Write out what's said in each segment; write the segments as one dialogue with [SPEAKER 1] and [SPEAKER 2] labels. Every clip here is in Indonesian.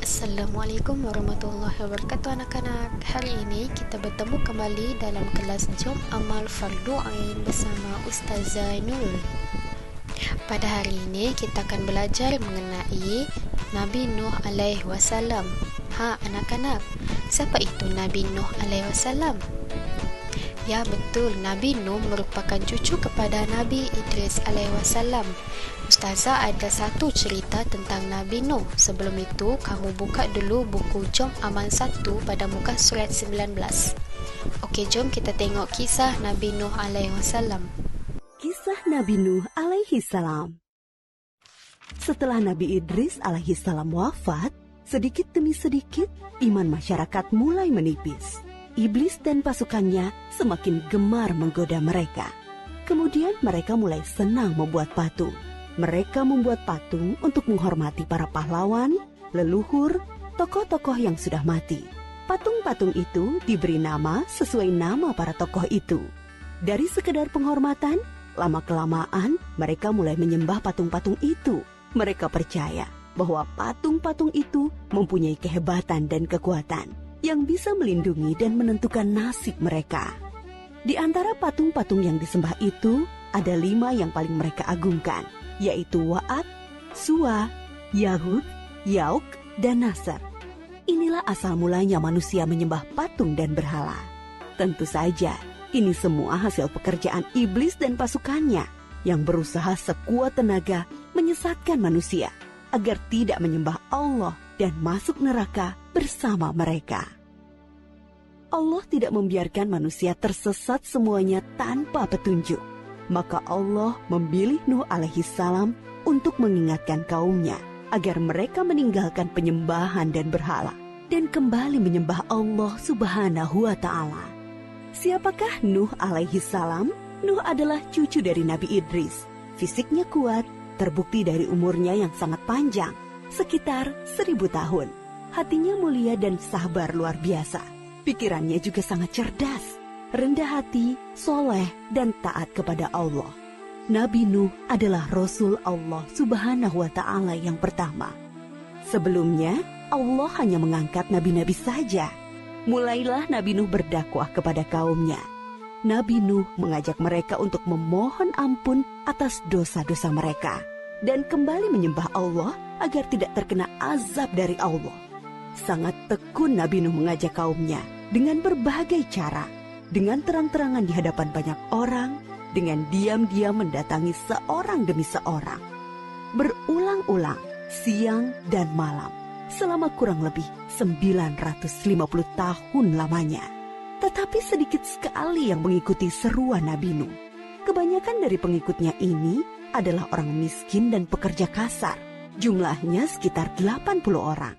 [SPEAKER 1] Assalamualaikum warahmatullahi wabarakatuh anak-anak. Hari ini kita bertemu kembali dalam kelas Jom Amal Fardu Ain bersama Ustazah Nurul. Pada hari ini kita akan belajar mengenai Nabi Nuh alaihi wasallam. Anak-anak, siapa itu Nabi Nuh alaihi wasallam? Ya, betul, Nabi Nuh merupakan cucu kepada Nabi Idris alaihi wasallam. Ustazah ada satu cerita tentang Nabi Nuh. Sebelum itu, kamu buka dulu buku Jom Amal 1 pada muka surat 19. Okey, jom kita tengok kisah Nabi Nuh alaihi wasallam.
[SPEAKER 2] Kisah Nabi Nuh alaihi salam. Setelah Nabi Idris alaihi salam wafat, sedikit demi sedikit iman masyarakat mulai menipis. Iblis dan pasukannya semakin gemar menggoda mereka. Kemudian mereka mulai senang membuat patung. Mereka membuat patung untuk menghormati para pahlawan, leluhur, tokoh-tokoh yang sudah mati. Patung-patung itu diberi nama sesuai nama para tokoh itu. Dari sekedar penghormatan, lama-kelamaan mereka mulai menyembah patung-patung itu. Mereka percaya bahwa patung-patung itu mempunyai kehebatan dan kekuatan yang bisa melindungi dan menentukan nasib mereka. Di antara patung-patung yang disembah itu, ada 5 yang paling mereka agungkan, yaitu Wa'ad, Suwa, Yahud, Yauk, dan Nasr. Inilah asal mulanya manusia menyembah patung dan berhala. Tentu saja, ini semua hasil pekerjaan iblis dan pasukannya yang berusaha sekuat tenaga menyesatkan manusia agar tidak menyembah Allah dan masuk neraka bersama mereka. Allah tidak membiarkan manusia tersesat semuanya tanpa petunjuk. Maka Allah memilih Nuh alaihi salam untuk mengingatkan kaumnya agar mereka meninggalkan penyembahan dan berhala dan kembali menyembah Allah subhanahu wa ta'ala. Siapakah Nuh alaihi salam? Nuh adalah cucu dari Nabi Idris. Fisiknya kuat, terbukti dari umurnya yang sangat panjang, sekitar 1000 tahun. Hatinya mulia dan sabar luar biasa. Pikirannya juga sangat cerdas, rendah hati, soleh, dan taat kepada Allah. Nabi Nuh adalah Rasul Allah subhanahu wa ta'ala yang pertama. Sebelumnya, Allah hanya mengangkat nabi-nabi saja. Mulailah Nabi Nuh berdakwah kepada kaumnya. Nabi Nuh mengajak mereka untuk memohon ampun atas dosa-dosa mereka dan kembali menyembah Allah agar tidak terkena azab dari Allah. Sangat tekun Nabi Nuh mengajak kaumnya dengan berbagai cara, dengan terang-terangan di hadapan banyak orang, dengan diam-diam mendatangi seorang demi seorang. Berulang-ulang, siang dan malam, selama kurang lebih 950 tahun lamanya. Tetapi sedikit sekali yang mengikuti seruan Nabi Nuh. Kebanyakan dari pengikutnya ini adalah orang miskin dan pekerja kasar. Jumlahnya sekitar 80 orang.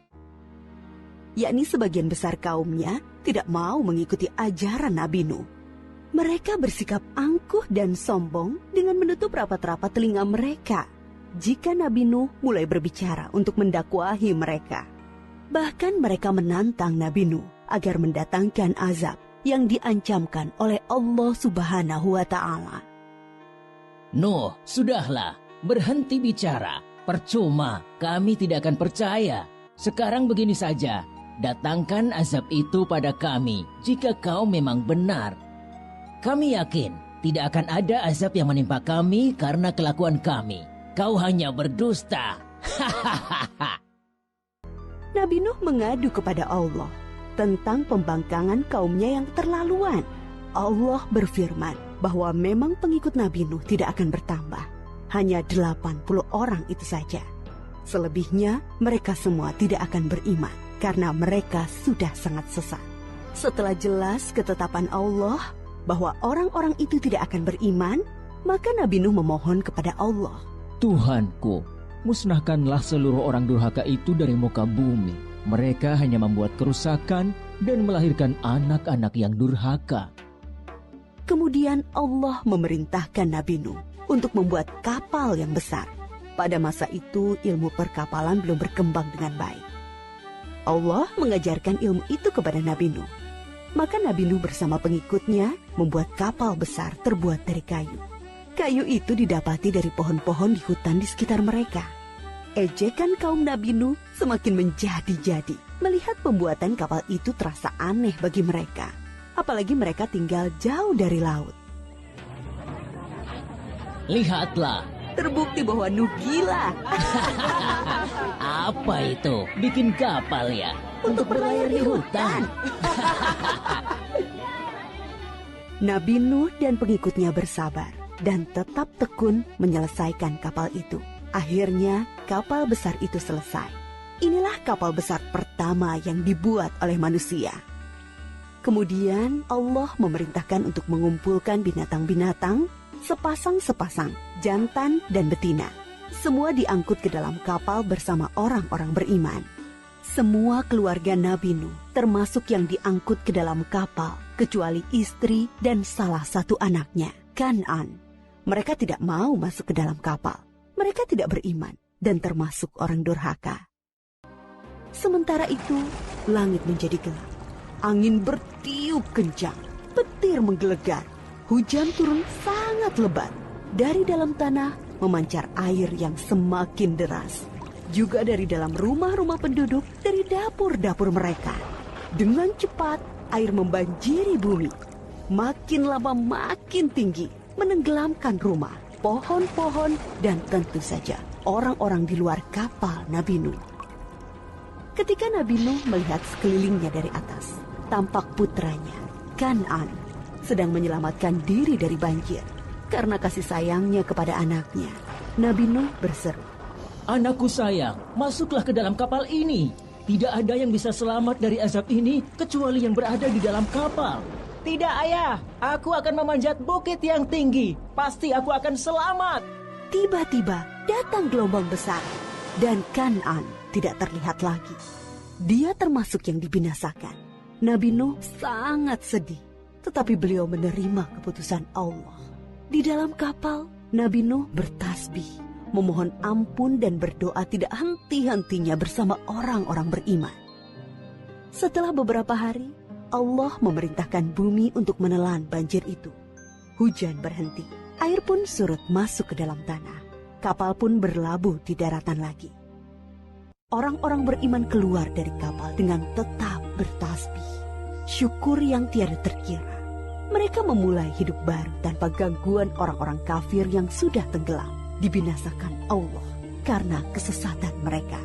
[SPEAKER 2] Yakni sebagian besar kaumnya tidak mau mengikuti ajaran Nabi Nuh. Mereka bersikap angkuh dan sombong dengan menutup rapat-rapat telinga mereka jika Nabi Nuh mulai berbicara untuk mendakwahi mereka. Bahkan mereka menantang Nabi Nuh agar mendatangkan azab yang diancamkan oleh Allah subhanahu wa ta'ala.
[SPEAKER 3] Nuh, sudahlah, berhenti bicara. Percuma, kami tidak akan percaya. Sekarang begini saja, datangkan azab itu pada kami jika kau memang benar. Kami yakin tidak akan ada azab yang menimpa kami karena kelakuan kami. Kau hanya berdusta.
[SPEAKER 2] Nabi Nuh mengadu kepada Allah tentang pembangkangan kaumnya yang terlaluan. Allah berfirman bahwa memang pengikut Nabi Nuh tidak akan bertambah. Hanya 80 orang itu saja. Selebihnya mereka semua tidak akan beriman karena mereka sudah sangat sesat. Setelah jelas ketetapan Allah bahwa orang-orang itu tidak akan beriman, maka Nabi Nuh memohon kepada Allah.
[SPEAKER 4] Tuhanku, musnahkanlah seluruh orang durhaka itu dari muka bumi. Mereka hanya membuat kerusakan dan melahirkan anak-anak yang durhaka.
[SPEAKER 2] Kemudian Allah memerintahkan Nabi Nuh untuk membuat kapal yang besar. Pada masa itu ilmu perkapalan belum berkembang dengan baik. Allah mengajarkan ilmu itu kepada Nabi Nuh. Maka Nabi Nuh bersama pengikutnya membuat kapal besar terbuat dari kayu. Kayu itu didapati dari pohon-pohon di hutan di sekitar mereka. Ejekan kaum Nabi Nuh semakin menjadi-jadi. Melihat pembuatan kapal itu terasa aneh bagi mereka. Apalagi mereka tinggal jauh dari laut.
[SPEAKER 3] Lihatlah,
[SPEAKER 2] Terbukti bahwa Nuh gila.
[SPEAKER 3] apa itu? Bikin kapal ya? Untuk berlayar di hutan.
[SPEAKER 2] Nabi Nuh dan pengikutnya bersabar dan tetap tekun menyelesaikan kapal itu. Akhirnya kapal besar itu selesai. Inilah kapal besar pertama yang dibuat oleh manusia. Kemudian Allah memerintahkan untuk mengumpulkan binatang-binatang sepasang-sepasang, jantan dan betina. Semua diangkut ke dalam kapal bersama orang-orang beriman. Semua keluarga Nabi Nuh, termasuk yang diangkut ke dalam kapal, kecuali istri dan salah satu anaknya, Kan'an. Mereka tidak mau masuk ke dalam kapal. Mereka tidak beriman dan termasuk orang durhaka. Sementara itu, langit menjadi gelap. Angin bertiup kencang, petir menggelegar. Hujan turun sangat lebat. Dari dalam tanah memancar air yang semakin deras. Juga dari dalam rumah-rumah penduduk, dari dapur-dapur mereka. Dengan cepat, air membanjiri bumi. Makin lama makin tinggi, menenggelamkan rumah, pohon-pohon, dan tentu saja orang-orang di luar kapal Nabi Nuh. Ketika Nabi Nuh melihat sekelilingnya dari atas, tampak putranya, Kan'an, sedang menyelamatkan diri dari banjir. Karena kasih sayangnya kepada anaknya, Nabi Nuh berseru,
[SPEAKER 4] Anakku sayang, masuklah ke dalam kapal ini. Tidak ada yang bisa selamat dari azab ini kecuali yang berada di dalam kapal. Tidak ayah, aku akan memanjat bukit yang tinggi. Pasti aku akan selamat.
[SPEAKER 2] Tiba-tiba datang gelombang besar dan Kan'an tidak terlihat lagi. Dia termasuk yang dibinasakan. Nabi Nuh sangat sedih, tetapi beliau menerima keputusan Allah. Di dalam kapal, Nabi Nuh bertasbih, memohon ampun dan berdoa tidak henti-hentinya bersama orang-orang beriman. Setelah beberapa hari, Allah memerintahkan bumi untuk menelan banjir itu. Hujan berhenti, air pun surut masuk ke dalam tanah. Kapal pun berlabuh di daratan lagi. Orang-orang beriman keluar dari kapal dengan tetap bertasbih. Syukur yang tiada terkira. Mereka memulai hidup baru tanpa gangguan orang-orang kafir yang sudah tenggelam. Dibinasakan Allah karena kesesatan mereka.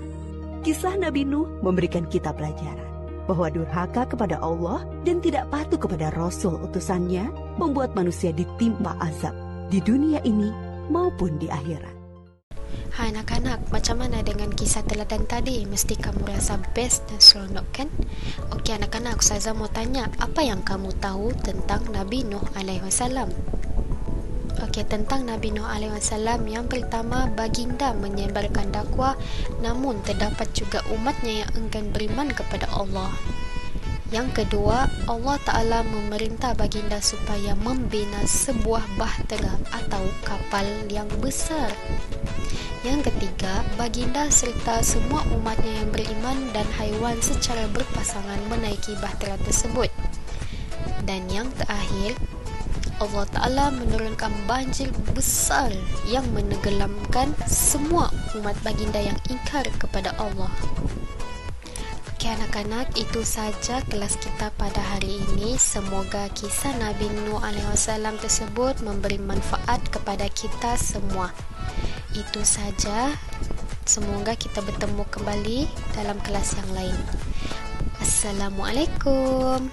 [SPEAKER 2] Kisah Nabi Nuh memberikan kita pelajaran bahwa durhaka kepada Allah dan tidak patuh kepada Rasul utusannya membuat manusia ditimpa azab di dunia ini maupun di akhirat.
[SPEAKER 1] Hai anak-anak, macam mana dengan kisah teladan tadi? Mesti kamu rasa best dan seronok kan? Okey anak-anak, Ustazah mau tanya, apa yang kamu tahu tentang Nabi Nuh alaihissalam? Okey, tentang Nabi Nuh alaihissalam, yang pertama, baginda menyebarkan dakwah, namun terdapat juga umatnya yang enggan beriman kepada Allah. Yang kedua, Allah Ta'ala memerintah baginda supaya membina sebuah bahtera atau kapal yang besar. Yang ketiga, baginda serta semua umatnya yang beriman dan haiwan secara berpasangan menaiki bahtera tersebut. Dan yang terakhir, Allah Ta'ala menurunkan banjir besar yang menenggelamkan semua umat baginda yang ingkar kepada Allah. Okey anak-anak, itu saja kelas kita pada hari ini. Semoga kisah Nabi Nuh alaihissalam tersebut memberi manfaat kepada kita semua. Itu saja. Semoga kita bertemu kembali dalam kelas yang lain. Assalamualaikum.